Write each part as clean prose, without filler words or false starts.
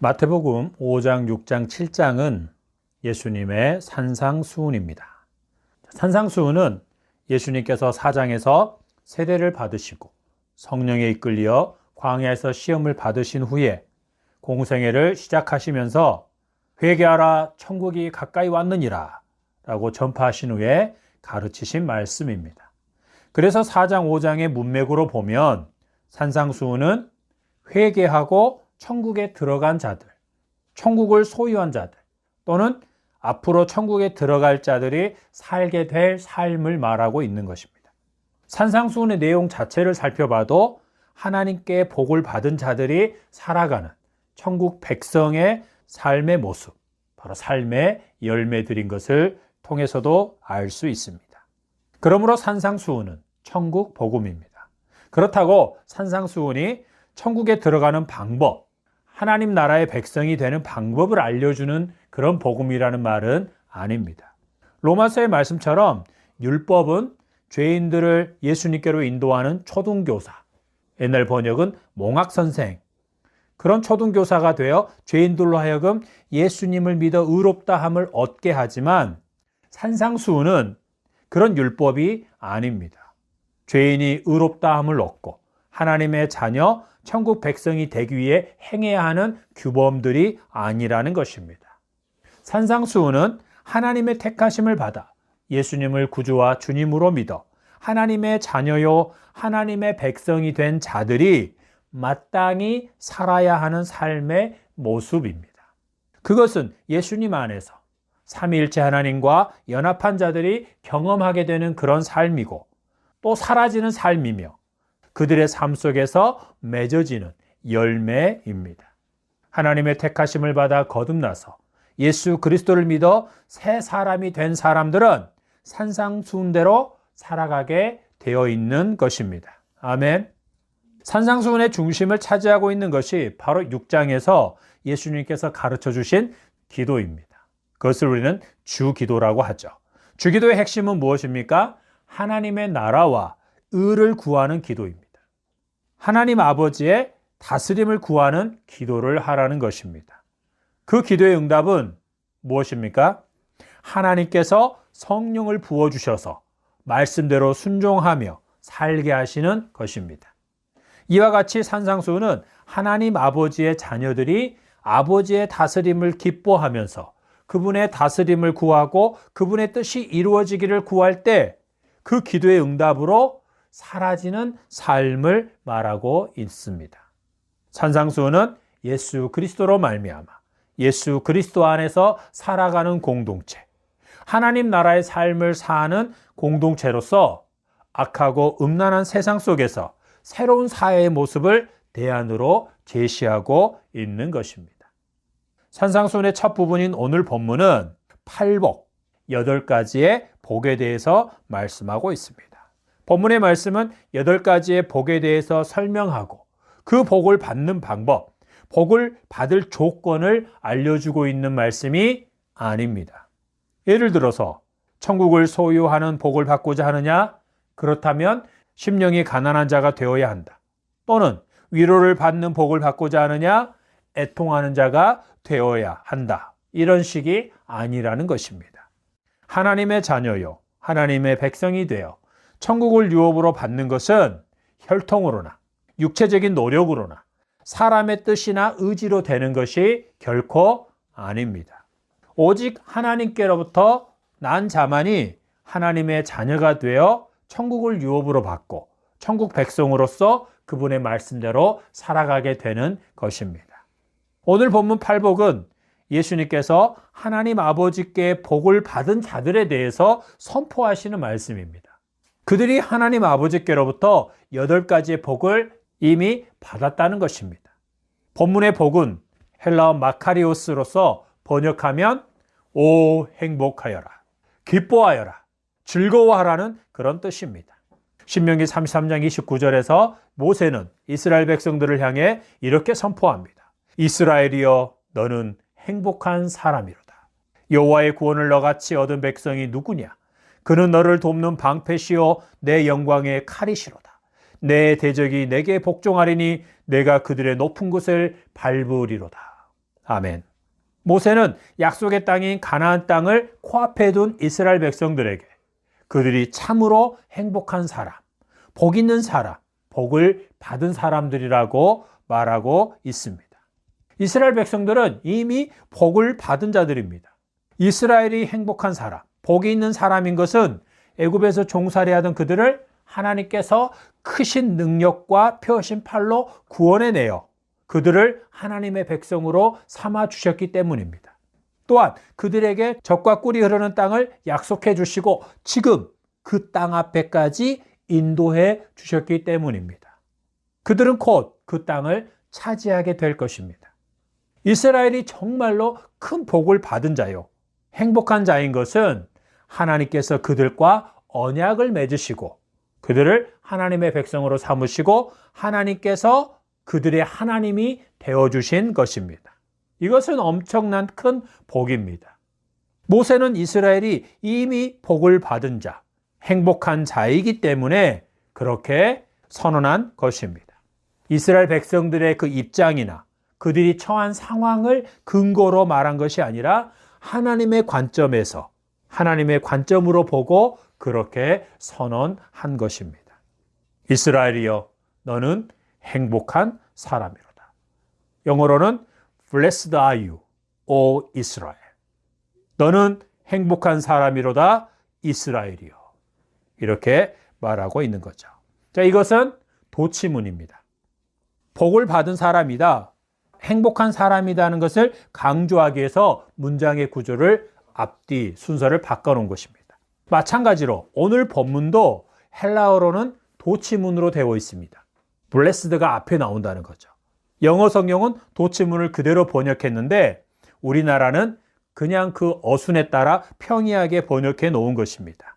마태복음 5장, 6장, 7장은 예수님의 산상수훈입니다. 산상수훈은 예수님께서 4장에서 세례를 받으시고 성령에 이끌려 광야에서 시험을 받으신 후에 공생애를 시작하시면서 회개하라 천국이 가까이 왔느니라 라고 전파하신 후에 가르치신 말씀입니다. 그래서 4장, 5장의 문맥으로 보면 산상수훈은 회개하고 천국에 들어간 자들, 천국을 소유한 자들 또는 앞으로 천국에 들어갈 자들이 살게 될 삶을 말하고 있는 것입니다. 산상수훈의 내용 자체를 살펴봐도 하나님께 복을 받은 자들이 살아가는 천국 백성의 삶의 모습, 바로 삶의 열매들인 것을 통해서도 알 수 있습니다. 그러므로 산상수훈은 천국 복음입니다. 그렇다고 산상수훈이 천국에 들어가는 방법, 하나님 나라의 백성이 되는 방법을 알려주는 그런 복음이라는 말은 아닙니다. 로마서의 말씀처럼 율법은 죄인들을 예수님께로 인도하는 초등교사, 옛날 번역은 몽학선생, 그런 초등교사가 되어 죄인들로 하여금 예수님을 믿어 의롭다함을 얻게 하지만 산상수훈은 그런 율법이 아닙니다. 죄인이 의롭다함을 얻고 하나님의 자녀, 천국 백성이 되기 위해 행해야 하는 규범들이 아니라는 것입니다. 산상수훈은 하나님의 택하심을 받아 예수님을 구주와 주님으로 믿어 하나님의 자녀요 하나님의 백성이 된 자들이 마땅히 살아야 하는 삶의 모습입니다. 그것은 예수님 안에서 삼위일체 하나님과 연합한 자들이 경험하게 되는 그런 삶이고 또 사라지는 삶이며 그들의 삶 속에서 맺어지는 열매입니다. 하나님의 택하심을 받아 거듭나서 예수 그리스도를 믿어 새 사람이 된 사람들은 산상수훈대로 살아가게 되어 있는 것입니다. 아멘. 산상수훈의 중심을 차지하고 있는 것이 바로 6장에서 예수님께서 가르쳐 주신 기도입니다. 그것을 우리는 주기도라고 하죠. 주기도의 핵심은 무엇입니까? 하나님의 나라와 의를 구하는 기도입니다. 하나님 아버지의 다스림을 구하는 기도를 하라는 것입니다. 그 기도의 응답은 무엇입니까? 하나님께서 성령을 부어주셔서 말씀대로 순종하며 살게 하시는 것입니다. 이와 같이 산상수훈은 하나님 아버지의 자녀들이 아버지의 다스림을 기뻐하면서 그분의 다스림을 구하고 그분의 뜻이 이루어지기를 구할 때 그 기도의 응답으로 사라지는 삶을 말하고 있습니다. 산상수훈은 예수 그리스도로 말미암아 예수 그리스도 안에서 살아가는 공동체, 하나님 나라의 삶을 사는 공동체로서 악하고 음란한 세상 속에서 새로운 사회의 모습을 대안으로 제시하고 있는 것입니다. 산상수훈의 첫 부분인 오늘 본문은 팔복, 8가지의 복에 대해서 말씀하고 있습니다. 본문의 말씀은 8가지의 복에 대해서 설명하고 그 복을 받는 방법, 복을 받을 조건을 알려주고 있는 말씀이 아닙니다. 예를 들어서 천국을 소유하는 복을 받고자 하느냐? 그렇다면 심령이 가난한 자가 되어야 한다. 또는 위로를 받는 복을 받고자 하느냐? 애통하는 자가 되어야 한다. 이런 식이 아니라는 것입니다. 하나님의 자녀요, 하나님의 백성이 되어 천국을 유업으로 받는 것은 혈통으로나 육체적인 노력으로나 사람의 뜻이나 의지로 되는 것이 결코 아닙니다. 오직 하나님께로부터 난 자만이 하나님의 자녀가 되어 천국을 유업으로 받고 천국 백성으로서 그분의 말씀대로 살아가게 되는 것입니다. 오늘 본문 팔복은 예수님께서 하나님 아버지께 복을 받은 자들에 대해서 선포하시는 말씀입니다. 그들이 하나님 아버지께로부터 8가지의 복을 이미 받았다는 것입니다. 본문의 복은 헬라어 마카리오스로서 번역하면 오 행복하여라, 기뻐하여라, 즐거워하라는 그런 뜻입니다. 신명기 33장 29절에서 모세는 이스라엘 백성들을 향해 이렇게 선포합니다. 이스라엘이여 너는 행복한 사람이로다. 여호와의 구원을 너같이 얻은 백성이 누구냐? 그는 너를 돕는 방패시요 내 영광의 칼이시로다. 내 대적이 내게 복종하리니 내가 그들의 높은 곳을 밟으리로다. 아멘. 모세는 약속의 땅인 가나안 땅을 코앞에 둔 이스라엘 백성들에게 그들이 참으로 행복한 사람, 복 있는 사람, 복을 받은 사람들이라고 말하고 있습니다. 이스라엘 백성들은 이미 복을 받은 자들입니다. 이스라엘이 행복한 사람, 복이 있는 사람인 것은 애굽에서 종살이하던 그들을 하나님께서 크신 능력과 펴신 팔로 구원해내어 그들을 하나님의 백성으로 삼아 주셨기 때문입니다. 또한 그들에게 젖과 꿀이 흐르는 땅을 약속해 주시고 지금 그 땅 앞에까지 인도해 주셨기 때문입니다. 그들은 곧 그 땅을 차지하게 될 것입니다. 이스라엘이 정말로 큰 복을 받은 자요, 행복한 자인 것은 하나님께서 그들과 언약을 맺으시고 그들을 하나님의 백성으로 삼으시고 하나님께서 그들의 하나님이 되어주신 것입니다. 이것은 엄청난 큰 복입니다. 모세는 이스라엘이 이미 복을 받은 자, 행복한 자이기 때문에 그렇게 선언한 것입니다. 이스라엘 백성들의 그 입장이나 그들이 처한 상황을 근거로 말한 것이 아니라 하나님의 관점에서, 하나님의 관점으로 보고 그렇게 선언한 것입니다. 이스라엘이여, 너는 행복한 사람이로다. 영어로는 Blessed are you, O Israel. 너는 행복한 사람이로다, 이스라엘이여. 이렇게 말하고 있는 거죠. 자, 이것은 도치문입니다. 복을 받은 사람이다, 행복한 사람이라는 것을 강조하기 위해서 문장의 구조를 앞뒤 순서를 바꿔놓은 것입니다. 마찬가지로 오늘 본문도 헬라어로는 도치문으로 되어 있습니다. 블레스드가 앞에 나온다는 거죠. 영어 성경은 도치문을 그대로 번역했는데 우리나라는 그냥 그 어순에 따라 평이하게 번역해 놓은 것입니다.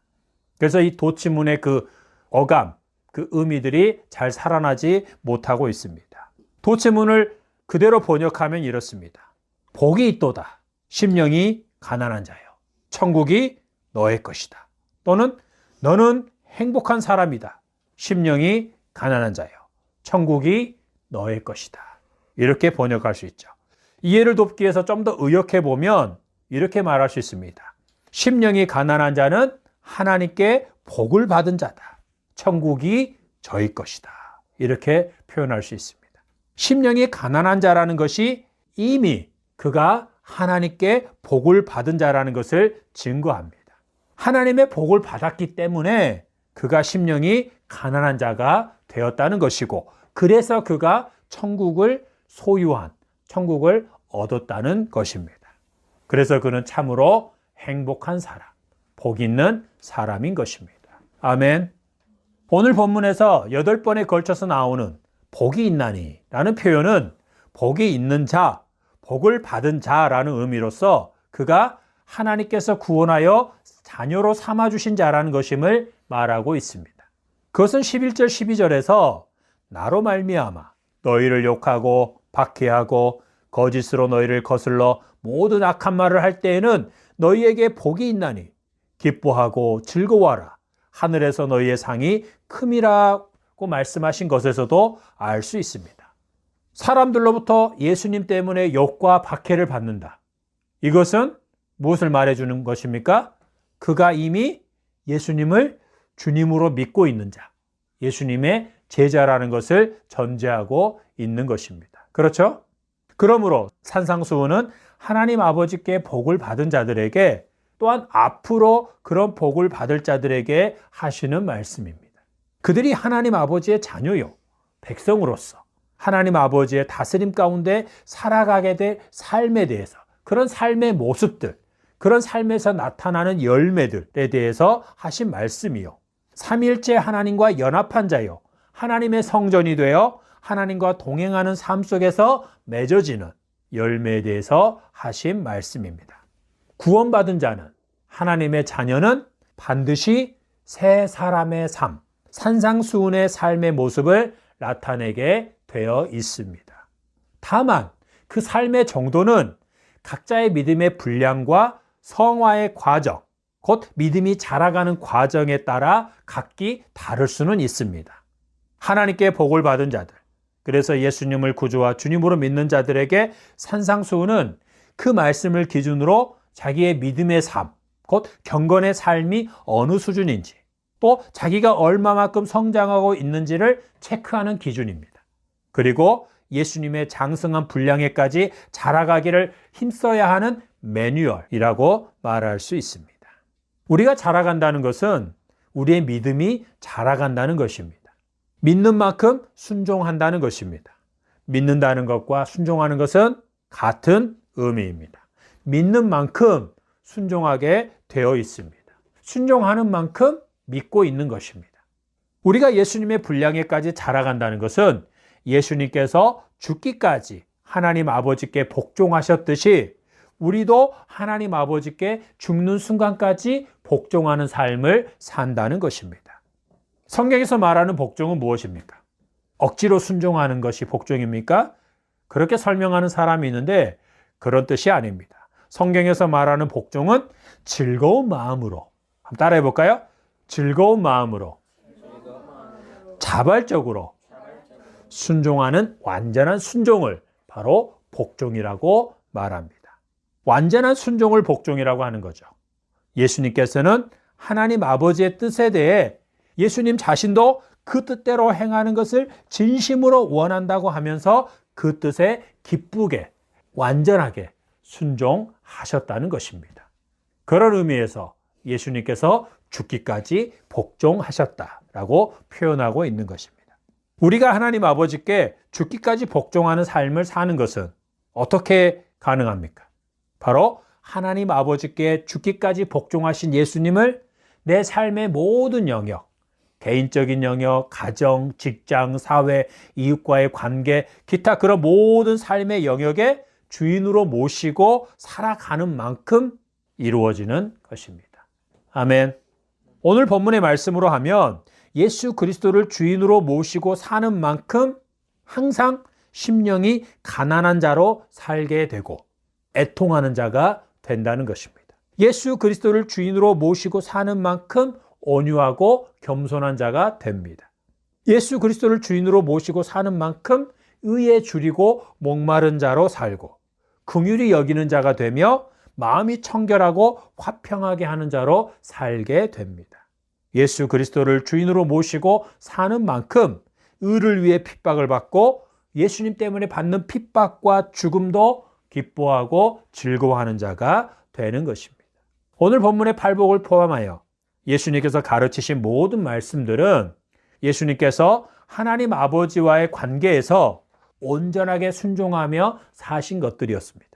그래서 이 도치문의 그 어감, 그 의미들이 잘 살아나지 못하고 있습니다. 도치문을 그대로 번역하면 이렇습니다. 복이 있도다. 심령이 가난한 자여. 천국이 너의 것이다. 또는 너는 행복한 사람이다. 심령이 가난한 자여. 천국이 너의 것이다. 이렇게 번역할 수 있죠. 이해를 돕기 위해서 좀 더 의역해 보면 이렇게 말할 수 있습니다. 심령이 가난한 자는 하나님께 복을 받은 자다. 천국이 저희 것이다. 이렇게 표현할 수 있습니다. 심령이 가난한 자라는 것이 이미 그가 하나님께 복을 받은 자라는 것을 증거합니다. 하나님의 복을 받았기 때문에 그가 심령이 가난한 자가 되었다는 것이고, 그래서 그가 천국을 소유한, 천국을 얻었다는 것입니다. 그래서 그는 참으로 행복한 사람, 복 있는 사람인 것입니다. 아멘. 오늘 본문에서 8번에 걸쳐서 나오는 복이 있나니 라는 표현은 복이 있는 자, 복을 받은 자라는 의미로서 그가 하나님께서 구원하여 자녀로 삼아주신 자라는 것임을 말하고 있습니다. 그것은 11절 12절에서 나로 말미암아 너희를 욕하고 박해하고 거짓으로 너희를 거슬러 모든 악한 말을 할 때에는 너희에게 복이 있나니 기뻐하고 즐거워하라. 하늘에서 너희의 상이 큼이라고 말씀하신 것에서도 알 수 있습니다. 사람들로부터 예수님 때문에 욕과 박해를 받는다. 이것은 무엇을 말해주는 것입니까? 그가 이미 예수님을 주님으로 믿고 있는 자, 예수님의 제자라는 것을 전제하고 있는 것입니다. 그렇죠? 그러므로 산상수훈은 하나님 아버지께 복을 받은 자들에게 또한 앞으로 그런 복을 받을 자들에게 하시는 말씀입니다. 그들이 하나님 아버지의 자녀요, 백성으로서 하나님 아버지의 다스림 가운데 살아가게 될 삶에 대해서, 그런 삶의 모습들, 그런 삶에서 나타나는 열매들에 대해서 하신 말씀이요, 삼위일체 하나님과 연합한 자요, 하나님의 성전이 되어 하나님과 동행하는 삶 속에서 맺어지는 열매에 대해서 하신 말씀입니다. 구원받은 자는, 하나님의 자녀는 반드시 새 사람의 삶, 산상수훈의 삶의 모습을 나타내게 되어 있습니다. 다만 그 삶의 정도는 각자의 믿음의 분량과 성화의 과정, 곧 믿음이 자라가는 과정에 따라 각기 다를 수는 있습니다. 하나님께 복을 받은 자들, 그래서 예수님을 구주와 주님으로 믿는 자들에게 산상수훈은 그 말씀을 기준으로 자기의 믿음의 삶, 곧 경건의 삶이 어느 수준인지, 또 자기가 얼마만큼 성장하고 있는지를 체크하는 기준입니다. 그리고 예수님의 장성한 분량에까지 자라가기를 힘써야 하는 매뉴얼이라고 말할 수 있습니다. 우리가 자라간다는 것은 우리의 믿음이 자라간다는 것입니다. 믿는 만큼 순종한다는 것입니다. 믿는다는 것과 순종하는 것은 같은 의미입니다. 믿는 만큼 순종하게 되어 있습니다. 순종하는 만큼 믿고 있는 것입니다. 우리가 예수님의 분량에까지 자라간다는 것은 예수님께서 죽기까지 하나님 아버지께 복종하셨듯이 우리도 하나님 아버지께 죽는 순간까지 복종하는 삶을 산다는 것입니다. 성경에서 말하는 복종은 무엇입니까? 억지로 순종하는 것이 복종입니까? 그렇게 설명하는 사람이 있는데 그런 뜻이 아닙니다. 성경에서 말하는 복종은 즐거운 마음으로, 한번 따라해 볼까요? 즐거운 마음으로, 자발적으로 순종하는 완전한 순종을 바로 복종이라고 말합니다. 완전한 순종을 복종이라고 하는 거죠. 예수님께서는 하나님 아버지의 뜻에 대해 예수님 자신도 그 뜻대로 행하는 것을 진심으로 원한다고 하면서 그 뜻에 기쁘게 완전하게 순종하셨다는 것입니다. 그런 의미에서 예수님께서 죽기까지 복종하셨다라고 표현하고 있는 것입니다. 우리가 하나님 아버지께 죽기까지 복종하는 삶을 사는 것은 어떻게 가능합니까? 바로 하나님 아버지께 죽기까지 복종하신 예수님을 내 삶의 모든 영역, 개인적인 영역, 가정, 직장, 사회, 이웃과의 관계, 기타 그런 모든 삶의 영역에 주인으로 모시고 살아가는 만큼 이루어지는 것입니다. 아멘. 오늘 본문의 말씀으로 하면 예수 그리스도를 주인으로 모시고 사는 만큼 항상 심령이 가난한 자로 살게 되고 애통하는 자가 된다는 것입니다. 예수 그리스도를 주인으로 모시고 사는 만큼 온유하고 겸손한 자가 됩니다. 예수 그리스도를 주인으로 모시고 사는 만큼 의에 줄이고 목마른 자로 살고 긍휼히 여기는 자가 되며 마음이 청결하고 화평하게 하는 자로 살게 됩니다. 예수 그리스도를 주인으로 모시고 사는 만큼 의를 위해 핍박을 받고 예수님 때문에 받는 핍박과 죽음도 기뻐하고 즐거워하는 자가 되는 것입니다. 오늘 본문의 팔복을 포함하여 예수님께서 가르치신 모든 말씀들은 예수님께서 하나님 아버지와의 관계에서 온전하게 순종하며 사신 것들이었습니다.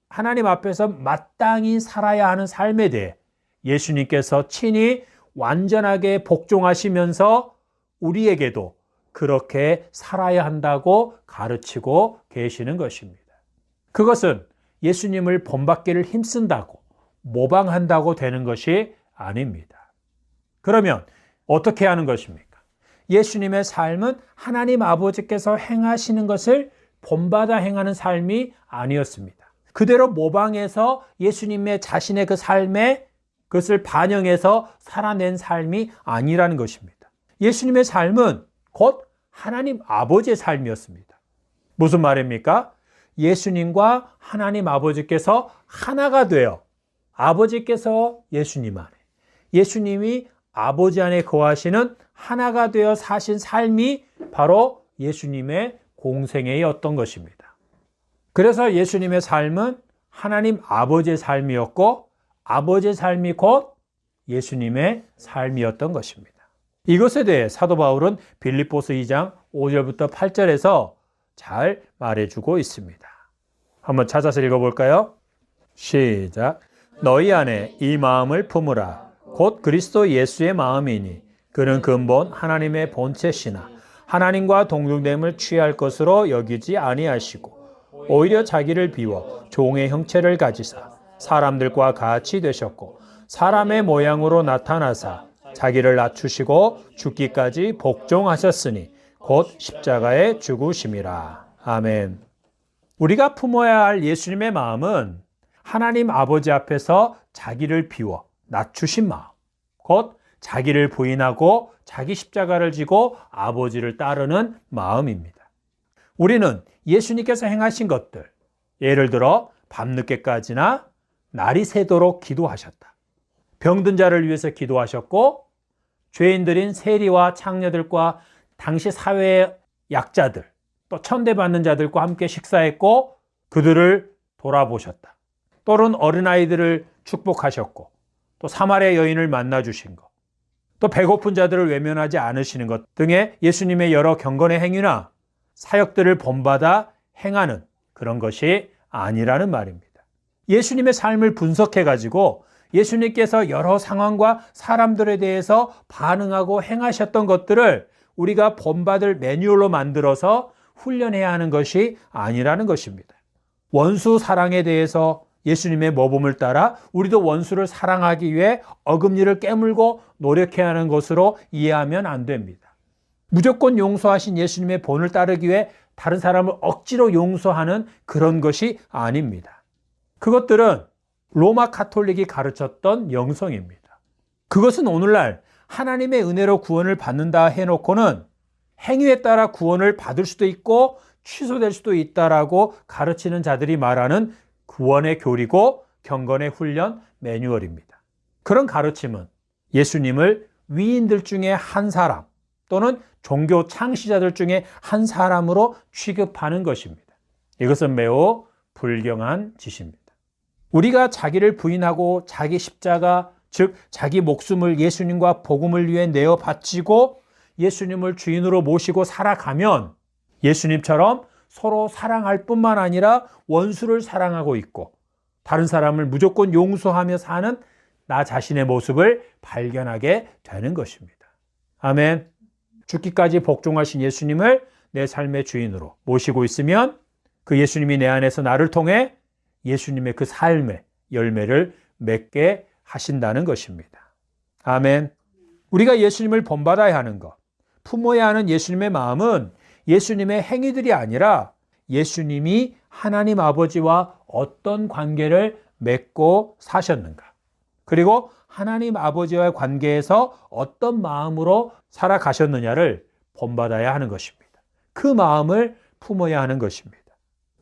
하나님 앞에서 마땅히 살아야 하는 삶에 대해 예수님께서 친히 완전하게 복종하시면서 우리에게도 그렇게 살아야 한다고 가르치고 계시는 것입니다. 그것은 예수님을 본받기를 힘쓴다고 모방한다고 되는 것이 아닙니다. 그러면 어떻게 하는 것입니까? 예수님의 삶은 하나님 아버지께서 행하시는 것을 본받아 행하는 삶이 아니었습니다. 그대로 모방해서 예수님의 자신의 그 삶에 그것을 반영해서 살아낸 삶이 아니라는 것입니다. 예수님의 삶은 곧 하나님 아버지의 삶이었습니다. 무슨 말입니까? 예수님과 하나님 아버지께서 하나가 되어 아버지께서 예수님 안에, 예수님이 아버지 안에 거하시는 하나가 되어 사신 삶이 바로 예수님의 공생애였던 것입니다. 그래서 예수님의 삶은 하나님 아버지의 삶이었고 아버지의 삶이 곧 예수님의 삶이었던 것입니다. 이것에 대해 사도 바울은 빌립보서 2장 5절부터 8절에서 잘 말해주고 있습니다. 한번 찾아서 읽어볼까요? 시작. 너희 안에 이 마음을 품으라. 곧 그리스도 예수의 마음이니 그는 근본 하나님의 본체시나 하나님과 동등됨을 취할 것으로 여기지 아니하시고 오히려 자기를 비워 종의 형체를 가지사 사람들과 같이 되셨고 사람의 모양으로 나타나사 자기를 낮추시고 죽기까지 복종하셨으니 곧 십자가에 죽으심이라. 아멘. 우리가 품어야 할 예수님의 마음은 하나님 아버지 앞에서 자기를 비워 낮추신 마음, 곧 자기를 부인하고 자기 십자가를 지고 아버지를 따르는 마음입니다. 우리는 예수님께서 행하신 것들, 예를 들어 밤늦게까지나 날이 새도록 기도하셨다. 병든 자를 위해서 기도하셨고, 죄인들인 세리와 창녀들과 당시 사회의 약자들, 또 천대받는 자들과 함께 식사했고 그들을 돌아보셨다. 또는 어린아이들을 축복하셨고, 또 사마리아 여인을 만나주신 것, 또 배고픈 자들을 외면하지 않으시는 것 등의 예수님의 여러 경건의 행위나 사역들을 본받아 행하는 그런 것이 아니라는 말입니다. 예수님의 삶을 분석해가지고 예수님께서 여러 상황과 사람들에 대해서 반응하고 행하셨던 것들을 우리가 본받을 매뉴얼로 만들어서 훈련해야 하는 것이 아니라는 것입니다. 원수 사랑에 대해서 예수님의 모범을 따라 우리도 원수를 사랑하기 위해 어금니를 깨물고 노력해야 하는 것으로 이해하면 안 됩니다. 무조건 용서하신 예수님의 본을 따르기 위해 다른 사람을 억지로 용서하는 그런 것이 아닙니다. 그것들은 로마 카톨릭이 가르쳤던 영성입니다. 그것은 오늘날 하나님의 은혜로 구원을 받는다 해놓고는 행위에 따라 구원을 받을 수도 있고 취소될 수도 있다라고 가르치는 자들이 말하는 구원의 교리고 경건의 훈련 매뉴얼입니다. 그런 가르침은 예수님을 위인들 중에 한 사람 또는 종교 창시자들 중에 한 사람으로 취급하는 것입니다. 이것은 매우 불경한 짓입니다. 우리가 자기를 부인하고 자기 십자가, 즉 자기 목숨을 예수님과 복음을 위해 내어 바치고 예수님을 주인으로 모시고 살아가면 예수님처럼 서로 사랑할 뿐만 아니라 원수를 사랑하고 있고 다른 사람을 무조건 용서하며 사는 나 자신의 모습을 발견하게 되는 것입니다. 아멘. 죽기까지 복종하신 예수님을 내 삶의 주인으로 모시고 있으면 그 예수님이 내 안에서 나를 통해 예수님의 그 삶의 열매를 맺게 하신다는 것입니다. 아멘. 우리가 예수님을 본받아야 하는 것, 품어야 하는 예수님의 마음은 예수님의 행위들이 아니라 예수님이 하나님 아버지와 어떤 관계를 맺고 사셨는가, 그리고 하나님 아버지와의 관계에서 어떤 마음으로 살아가셨느냐를 본받아야 하는 것입니다. 그 마음을 품어야 하는 것입니다.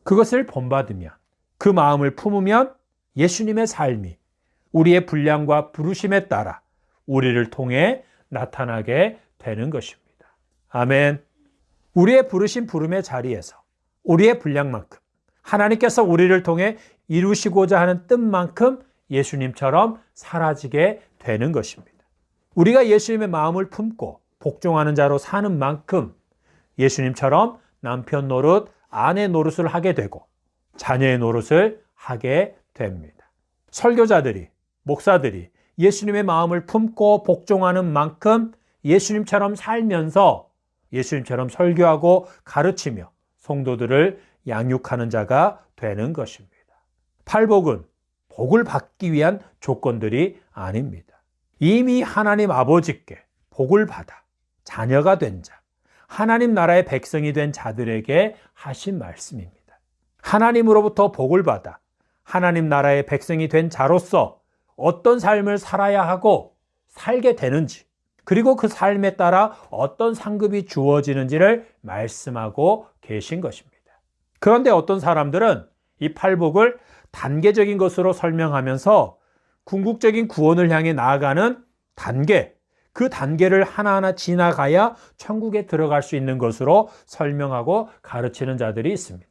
그것을 본받으면, 그 마음을 품으면 예수님의 삶이 우리의 분량과 부르심에 따라 우리를 통해 나타나게 되는 것입니다. 아멘. 우리의 부르심 부름의 자리에서 우리의 분량만큼 하나님께서 우리를 통해 이루시고자 하는 뜻만큼 예수님처럼 사라지게 되는 것입니다. 우리가 예수님의 마음을 품고 복종하는 자로 사는 만큼 예수님처럼 남편 노릇, 아내 노릇을 하게 되고 자녀의 노릇을 하게 됩니다. 설교자들이, 목사들이 예수님의 마음을 품고 복종하는 만큼 예수님처럼 살면서 예수님처럼 설교하고 가르치며 성도들을 양육하는 자가 되는 것입니다. 팔복은 복을 받기 위한 조건들이 아닙니다. 이미 하나님 아버지께 복을 받아 자녀가 된 자, 하나님 나라의 백성이 된 자들에게 하신 말씀입니다. 하나님으로부터 복을 받아 하나님 나라의 백성이 된 자로서 어떤 삶을 살아야 하고 살게 되는지, 그리고 그 삶에 따라 어떤 상급이 주어지는지를 말씀하고 계신 것입니다. 그런데 어떤 사람들은 이 팔복을 단계적인 것으로 설명하면서 궁극적인 구원을 향해 나아가는 단계, 그 단계를 하나하나 지나가야 천국에 들어갈 수 있는 것으로 설명하고 가르치는 자들이 있습니다.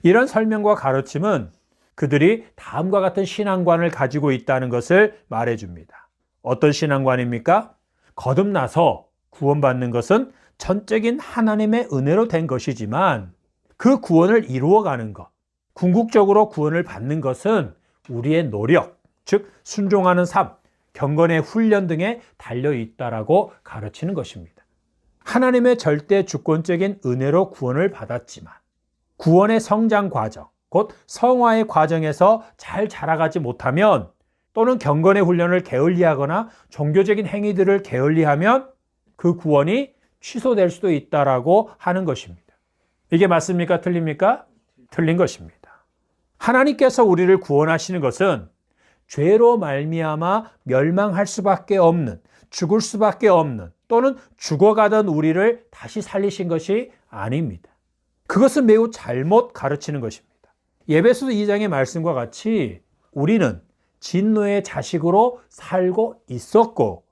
이런 설명과 가르침은 그들이 다음과 같은 신앙관을 가지고 있다는 것을 말해줍니다. 어떤 신앙관입니까? 거듭나서 구원받는 것은 전적인 하나님의 은혜로 된 것이지만 그 구원을 이루어가는 것, 궁극적으로 구원을 받는 것은 우리의 노력, 즉 순종하는 삶, 경건의 훈련 등에 달려있다라고 가르치는 것입니다. 하나님의 절대 주권적인 은혜로 구원을 받았지만 구원의 성장 과정, 곧 성화의 과정에서 잘 자라가지 못하면, 또는 경건의 훈련을 게을리하거나 종교적인 행위들을 게을리하면 그 구원이 취소될 수도 있다라고 하는 것입니다. 이게 맞습니까? 틀립니까? 틀린 것입니다. 하나님께서 우리를 구원하시는 것은 죄로 말미암아 멸망할 수밖에 없는, 죽을 수밖에 없는, 또는 죽어가던 우리를 다시 살리신 것이 아닙니다. 그것은 매우 잘못 가르치는 것입니다. 에베소서 2장의 말씀과 같이 우리는 진노의 자식으로 살고 있었고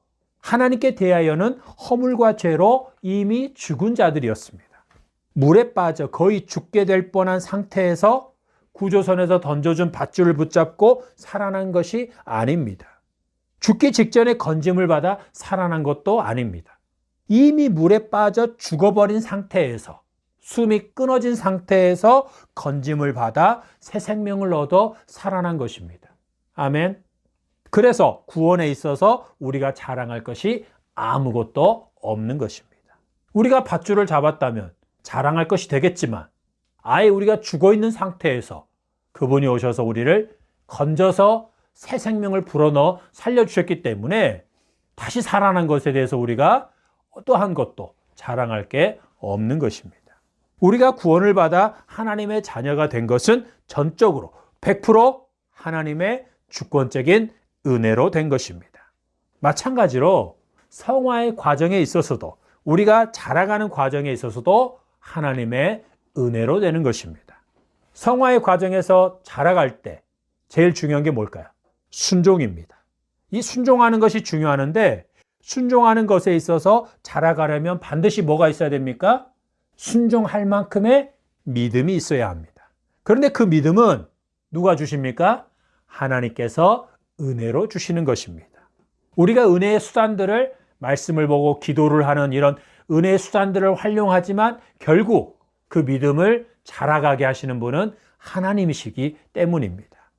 하나님께 대하여는 허물과 죄로 이미 죽은 자들이었습니다. 물에 빠져 거의 죽게 될 뻔한 상태에서 구조선에서 던져준 밧줄을 붙잡고 살아난 것이 아닙니다. 죽기 직전에 건짐을 받아 살아난 것도 아닙니다. 이미 물에 빠져 죽어버린 상태에서, 숨이 끊어진 상태에서 건짐을 받아 새 생명을 얻어 살아난 것입니다. 아멘. 그래서 구원에 있어서 우리가 자랑할 것이 아무것도 없는 것입니다. 우리가 밧줄을 잡았다면 자랑할 것이 되겠지만 아예 우리가 죽어있는 상태에서 그분이 오셔서 우리를 건져서 새 생명을 불어넣어 살려주셨기 때문에 다시 살아난 것에 대해서 우리가 어떠한 것도 자랑할 게 없는 것입니다. 우리가 구원을 받아 하나님의 자녀가 된 것은 전적으로 100% 하나님의 주권적인 은혜로 된 것입니다. 마찬가지로 성화의 과정에 있어서도 우리가 자라가는 과정에 있어서도 하나님의 은혜로 되는 것입니다. 성화의 과정에서 자라갈 때 제일 중요한 게 뭘까요? 순종입니다. 이 순종하는 것이 중요하는데 순종하는 것에 있어서 자라가려면 반드시 뭐가 있어야 됩니까? 순종할 만큼의 믿음이 있어야 합니다. 그런데 그 믿음은 누가 주십니까? 하나님께서 은혜로 주시는 것입니다. 우리가 은혜의 수단들을 말씀을 보고 기도를 하는 이런 은혜의 수단들을 활용하지만 결국 그 믿음을 자라가게 하시는 분은 하나님이시기 때문입니다.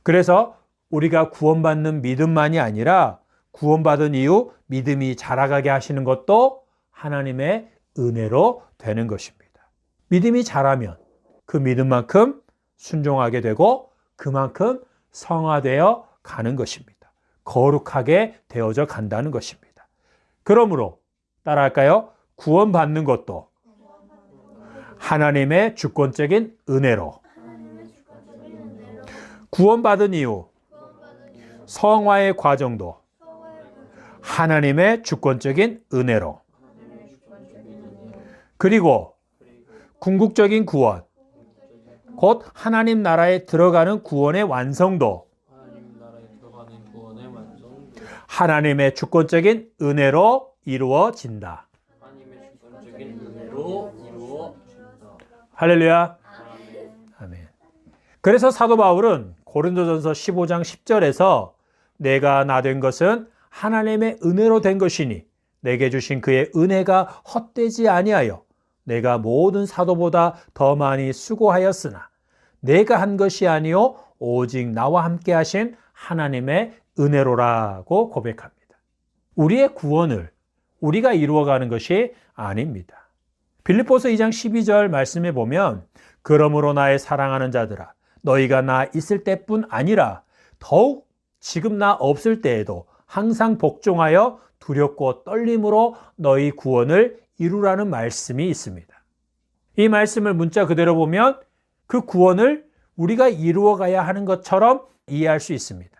그래서 우리가 구원받는 믿음만이 아니라 구원받은 이후 믿음이 자라가게 하시는 것도 하나님의 은혜로 되는 것입니다. 믿음이 자라면 그 믿음만큼 순종하게 되고 그만큼 성화되어 가는 것입니다. 거룩하게 되어져 간다는 것입니다. 그러므로 따라할까요? 구원받는 것도 하나님의 주권적인 은혜로, 구원받은 이후 성화의 과정도 하나님의 주권적인 은혜로, 그리고 궁극적인 구원, 곧 하나님 나라에 들어가는 구원의 완성도 하나님의 주권적인 은혜로 이루어진다. 할렐루야. 아멘. 그래서 사도 바울은 고린도전서 15장 10절에서 내가 나 된 것은 하나님의 은혜로 된 것이니 내게 주신 그의 은혜가 헛되지 아니하여 내가 모든 사도보다 더 많이 수고하였으나 내가 한 것이 아니요 오직 나와 함께 하신 하나님의 은혜로라고 고백합니다. 우리의 구원을 우리가 이루어가는 것이 아닙니다. 빌립보서 2장 12절 말씀에 보면 그러므로 나의 사랑하는 자들아 너희가 나 있을 때뿐 아니라 더욱 지금 나 없을 때에도 항상 복종하여 두렵고 떨림으로 너희 구원을 이루라는 말씀이 있습니다. 이 말씀을 문자 그대로 보면 그 구원을 우리가 이루어가야 하는 것처럼 이해할 수 있습니다.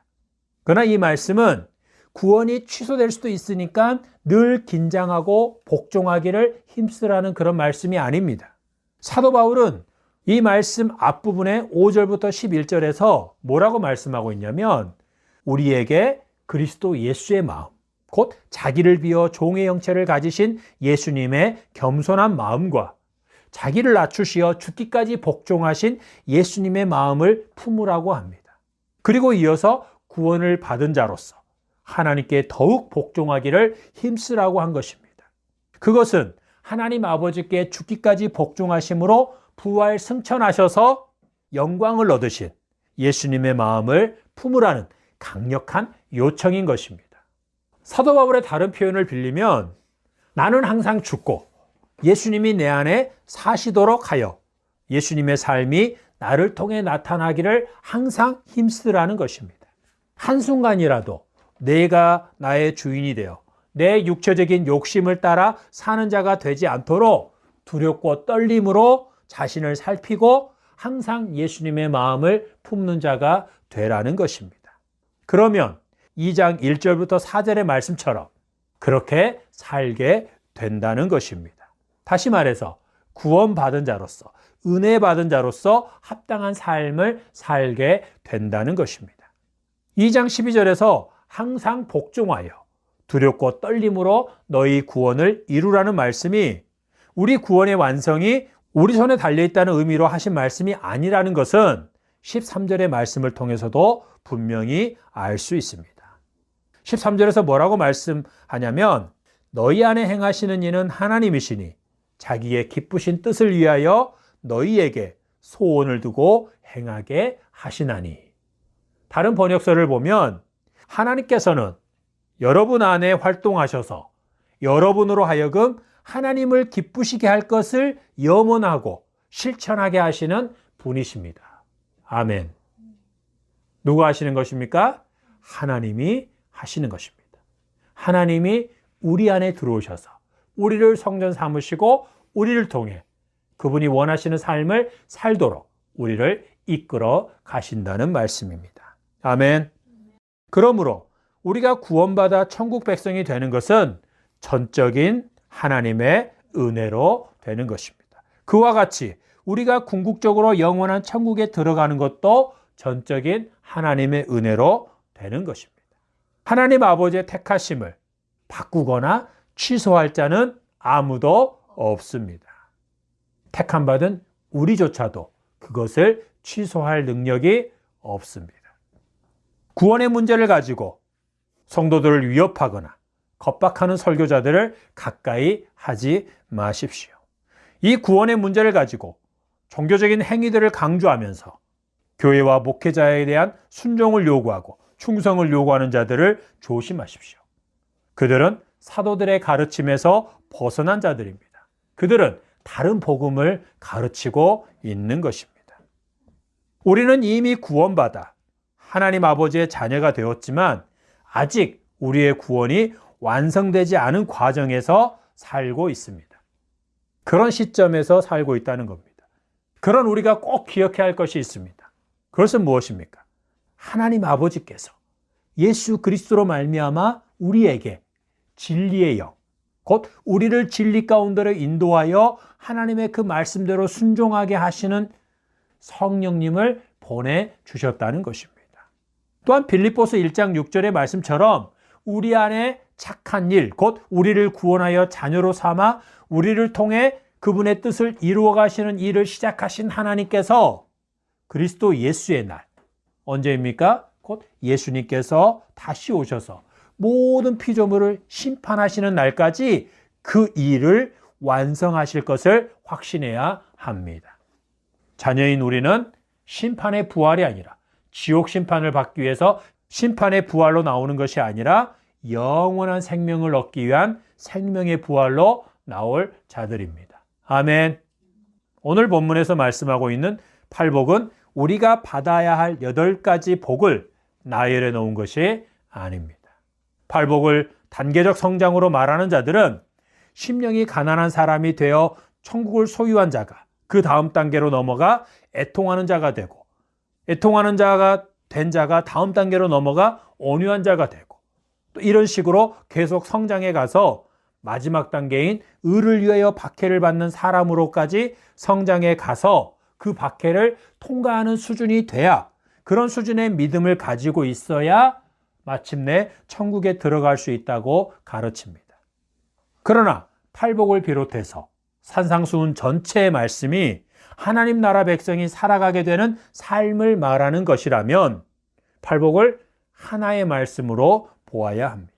그러나 이 말씀은 구원이 취소될 수도 있으니까 늘 긴장하고 복종하기를 힘쓰라는 그런 말씀이 아닙니다. 사도 바울은 이 말씀 앞부분에 5절부터 11절에서 뭐라고 말씀하고 있냐면 우리에게 그리스도 예수의 마음, 곧 자기를 비워 종의 형체를 가지신 예수님의 겸손한 마음과 자기를 낮추시어 죽기까지 복종하신 예수님의 마음을 품으라고 합니다. 그리고 이어서 구원을 받은 자로서 하나님께 더욱 복종하기를 힘쓰라고 한 것입니다. 그것은 하나님 아버지께 죽기까지 복종하심으로 부활 승천하셔서 영광을 얻으신 예수님의 마음을 품으라는 강력한 요청인 것입니다. 사도 바울의 다른 표현을 빌리면 나는 항상 죽고 예수님이 내 안에 사시도록 하여 예수님의 삶이 나를 통해 나타나기를 항상 힘쓰라는 것입니다. 한순간이라도 내가 나의 주인이 되어 내 육체적인 욕심을 따라 사는 자가 되지 않도록 두렵고 떨림으로 자신을 살피고 항상 예수님의 마음을 품는 자가 되라는 것입니다. 그러면 2장 1절부터 4절의 말씀처럼 그렇게 살게 된다는 것입니다. 다시 말해서 구원받은 자로서, 은혜 받은 자로서 합당한 삶을 살게 된다는 것입니다. 2장 12절에서 항상 복종하여 두렵고 떨림으로 너희 구원을 이루라는 말씀이 우리 구원의 완성이 우리 손에 달려있다는 의미로 하신 말씀이 아니라는 것은 13절의 말씀을 통해서도 분명히 알 수 있습니다. 13절에서 뭐라고 말씀하냐면 너희 안에 행하시는 이는 하나님이시니 자기의 기쁘신 뜻을 위하여 너희에게 소원을 두고 행하게 하시나니. 다른 번역서를 보면 하나님께서는 여러분 안에 활동하셔서 여러분으로 하여금 하나님을 기쁘시게 할 것을 염원하고 실천하게 하시는 분이십니다. 아멘. 누가 하시는 것입니까? 하나님이 하시는 것입니다. 하나님이 우리 안에 들어오셔서 우리를 성전 삼으시고 우리를 통해 그분이 원하시는 삶을 살도록 우리를 이끌어 가신다는 말씀입니다. 아멘. 그러므로 우리가 구원받아 천국 백성이 되는 것은 전적인 하나님의 은혜로 되는 것입니다. 그와 같이 우리가 궁극적으로 영원한 천국에 들어가는 것도 전적인 하나님의 은혜로 되는 것입니다. 하나님 아버지의 택하심을 바꾸거나 취소할 자는 아무도 없습니다. 택함 받은 우리조차도 그것을 취소할 능력이 없습니다. 구원의 문제를 가지고 성도들을 위협하거나 겁박하는 설교자들을 가까이 하지 마십시오. 이 구원의 문제를 가지고 종교적인 행위들을 강조하면서 교회와 목회자에 대한 순종을 요구하고 충성을 요구하는 자들을 조심하십시오. 그들은 사도들의 가르침에서 벗어난 자들입니다. 그들은 다른 복음을 가르치고 있는 것입니다. 우리는 이미 구원받아 하나님 아버지의 자녀가 되었지만 아직 우리의 구원이 완성되지 않은 과정에서 살고 있습니다. 그런 시점에서 살고 있다는 겁니다. 그런 우리가 꼭 기억해야 할 것이 있습니다. 그것은 무엇입니까? 하나님 아버지께서 예수 그리스도로 말미암아 우리에게 진리의 영, 곧 우리를 진리 가운데로 인도하여 하나님의 그 말씀대로 순종하게 하시는 성령님을 보내주셨다는 것입니다. 또한 빌립보서 1장 6절의 말씀처럼 우리 안에 착한 일, 곧 우리를 구원하여 자녀로 삼아 우리를 통해 그분의 뜻을 이루어 가시는 일을 시작하신 하나님께서 그리스도 예수의 날, 언제입니까? 곧 예수님께서 다시 오셔서 모든 피조물을 심판하시는 날까지 그 일을 완성하실 것을 확신해야 합니다. 자녀인 우리는 심판의 부활이 아니라 지옥 심판을 받기 위해서 심판의 부활로 나오는 것이 아니라 영원한 생명을 얻기 위한 생명의 부활로 나올 자들입니다. 아멘. 오늘 본문에서 말씀하고 있는 팔복은 우리가 받아야 할 8가지 복을 나열해 놓은 것이 아닙니다. 팔복을 단계적 성장으로 말하는 자들은 심령이 가난한 사람이 되어 천국을 소유한 자가 그 다음 단계로 넘어가 애통하는 자가 되고, 애통하는 자가 된 자가 다음 단계로 넘어가 온유한 자가 되고, 또 이런 식으로 계속 성장해 가서 마지막 단계인 의를 위하여 박해를 받는 사람으로까지 성장해 가서 그 박해를 통과하는 수준이 돼야, 그런 수준의 믿음을 가지고 있어야 마침내 천국에 들어갈 수 있다고 가르칩니다. 그러나 팔복을 비롯해서 산상수훈 전체의 말씀이 하나님 나라 백성이 살아가게 되는 삶을 말하는 것이라면 팔복을 하나의 말씀으로 보아야 합니다.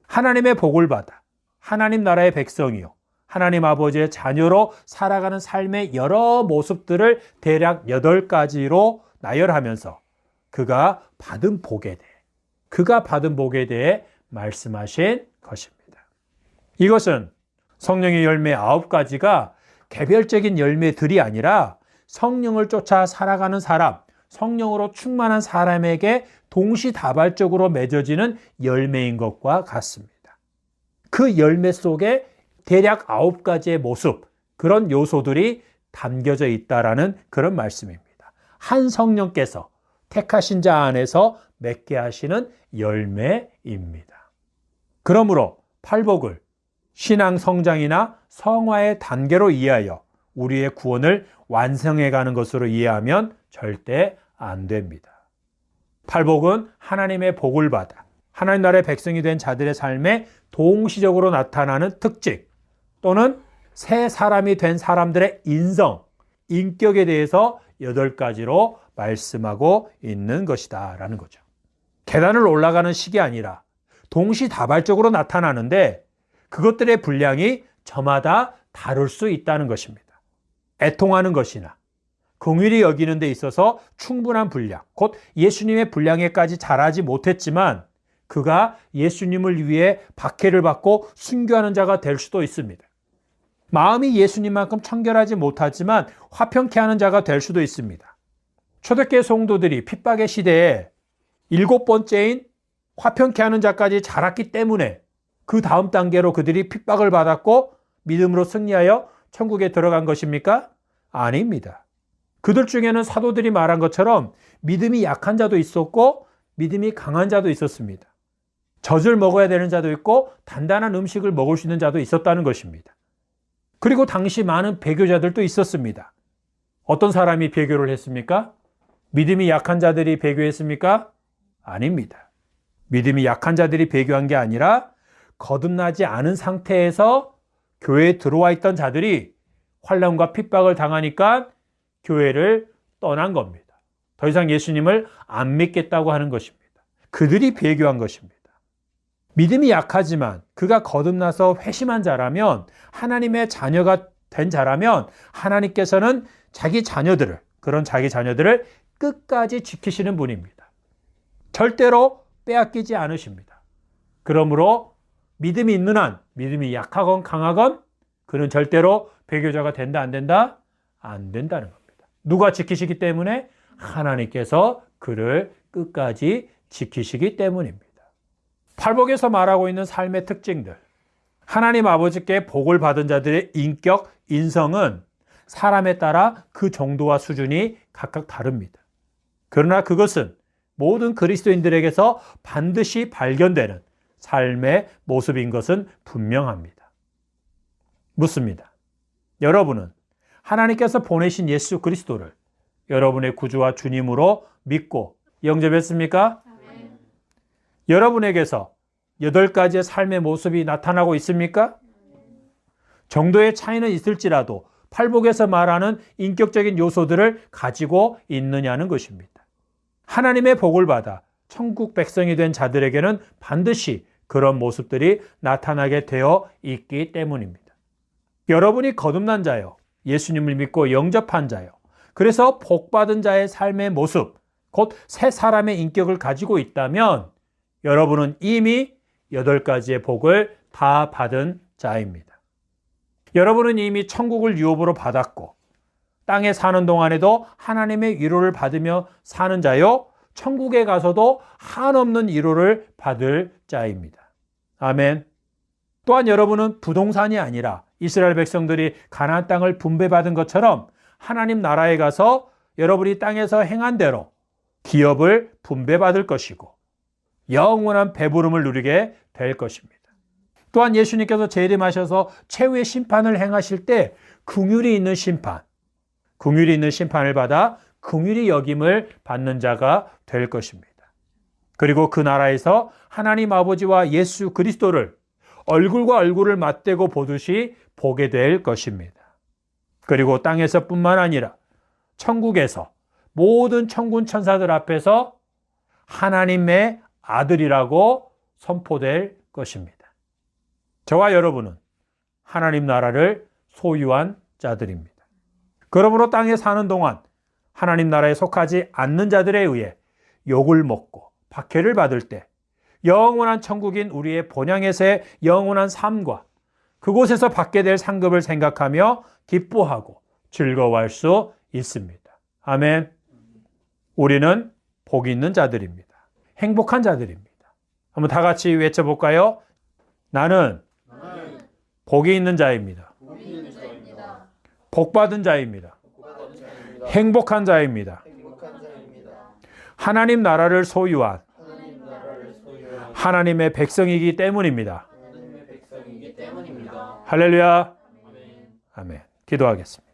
하나님의 복을 받아 하나님 나라의 백성이요 하나님 아버지의 자녀로 살아가는 삶의 여러 모습들을 대략 8가지로 나열하면서 그가 받은 복에 대해 말씀하신 것입니다. 이것은 성령의 열매 9가지가 개별적인 열매들이 아니라 성령을 쫓아 살아가는 사람, 성령으로 충만한 사람에게 동시다발적으로 맺어지는 열매인 것과 같습니다. 그 열매 속에 대략 9가지의 모습, 그런 요소들이 담겨져 있다라는 그런 말씀입니다. 한 성령께서 택하신 자 안에서 맺게 하시는 열매입니다. 그러므로 팔복을 신앙 성장이나 성화의 단계로 이해하여 우리의 구원을 완성해가는 것으로 이해하면 절대 안 됩니다. 팔복은 하나님의 복을 받아 하나님 나라의 백성이 된 자들의 삶에 동시적으로 나타나는 특징 또는 새 사람이 된 사람들의 인성, 인격에 대해서 8가지로 말씀하고 있는 것이다 라는 거죠. 계단을 올라가는 식이 아니라 동시다발적으로 나타나는데 그것들의 분량이 저마다 다를 수 있다는 것입니다. 애통하는 것이나 긍휼히 여기는 데 있어서 충분한 분량, 곧 예수님의 분량에까지 자라지 못했지만 그가 예수님을 위해 박해를 받고 순교하는 자가 될 수도 있습니다. 마음이 예수님만큼 청결하지 못하지만 화평케 하는 자가 될 수도 있습니다. 초대교회 성도들이 핍박의 시대에 7번째인 화평케 하는 자까지 자랐기 때문에 그 다음 단계로 그들이 핍박을 받았고 믿음으로 승리하여 천국에 들어간 것입니까? 아닙니다. 그들 중에는 사도들이 말한 것처럼 믿음이 약한 자도 있었고 믿음이 강한 자도 있었습니다. 젖을 먹어야 되는 자도 있고 단단한 음식을 먹을 수 있는 자도 있었다는 것입니다. 그리고 당시 많은 배교자들도 있었습니다. 어떤 사람이 배교를 했습니까? 믿음이 약한 자들이 배교했습니까? 아닙니다. 믿음이 약한 자들이 배교한 게 아니라 거듭나지 않은 상태에서 교회에 들어와 있던 자들이 환난과 핍박을 당하니까 교회를 떠난 겁니다. 더 이상 예수님을 안 믿겠다고 하는 것입니다. 그들이 배교한 것입니다. 믿음이 약하지만 그가 거듭나서 회심한 자라면 하나님의 자녀가 된 자라면 하나님께서는 그런 자기 자녀들을 끝까지 지키시는 분입니다. 절대로 빼앗기지 않으십니다. 그러므로 믿음이 있는 한, 믿음이 약하건 강하건 그는 절대로 배교자가 된다 안 된다? 안 된다는 겁니다. 누가 지키시기 때문에? 하나님께서 그를 끝까지 지키시기 때문입니다. 팔복에서 말하고 있는 삶의 특징들, 하나님 아버지께 복을 받은 자들의 인격, 인성은 사람에 따라 그 정도와 수준이 각각 다릅니다. 그러나 그것은 모든 그리스도인들에게서 반드시 발견되는 삶의 모습인 것은 분명합니다. 묻습니다. 여러분은 하나님께서 보내신 예수 그리스도를 여러분의 구주와 주님으로 믿고 영접했습니까? 아멘. 여러분에게서 8가지의 삶의 모습이 나타나고 있습니까? 정도의 차이는 있을지라도 팔복에서 말하는 인격적인 요소들을 가지고 있느냐는 것입니다. 하나님의 복을 받아 천국 백성이 된 자들에게는 반드시 그런 모습들이 나타나게 되어 있기 때문입니다. 여러분이 거듭난 자요, 예수님을 믿고 영접한 자요, 그래서 복받은 자의 삶의 모습, 곧 새 사람의 인격을 가지고 있다면 여러분은 이미 8가지의 복을 다 받은 자입니다. 여러분은 이미 천국을 유업으로 받았고 땅에 사는 동안에도 하나님의 위로를 받으며 사는 자요, 천국에 가서도 한없는 위로를 받을 자입니다. 아멘. 또한 여러분은 부동산이 아니라 이스라엘 백성들이 가나안 땅을 분배받은 것처럼 하나님 나라에 가서 여러분이 땅에서 행한 대로 기업을 분배받을 것이고 영원한 배부름을 누리게 될 것입니다. 또한 예수님께서 재림하셔서 최후의 심판을 행하실 때 긍휼이 있는 심판을 받아 긍휼히 여김을 받는 자가 될 것입니다. 그리고 그 나라에서 하나님 아버지와 예수 그리스도를 얼굴과 얼굴을 맞대고 보듯이 보게 될 것입니다. 그리고 땅에서뿐만 아니라 천국에서 모든 천군 천사들 앞에서 하나님의 아들이라고 선포될 것입니다. 저와 여러분은 하나님 나라를 소유한 자들입니다. 그러므로 땅에 사는 동안 하나님 나라에 속하지 않는 자들에 의해 욕을 먹고 박해를 받을 때 영원한 천국인 우리의 본향에서의 영원한 삶과 그곳에서 받게 될 상급을 생각하며 기뻐하고 즐거워할 수 있습니다. 아멘. 우리는 복이 있는 자들입니다. 행복한 자들입니다. 한번 다 같이 외쳐볼까요? 나는 복이 있는 자입니다. 복받은 자입니다. 행복한 자입니다. 하나님 나라를 소유한 하나님의 백성이기 때문입니다. 할렐루야. 아멘. 기도하겠습니다.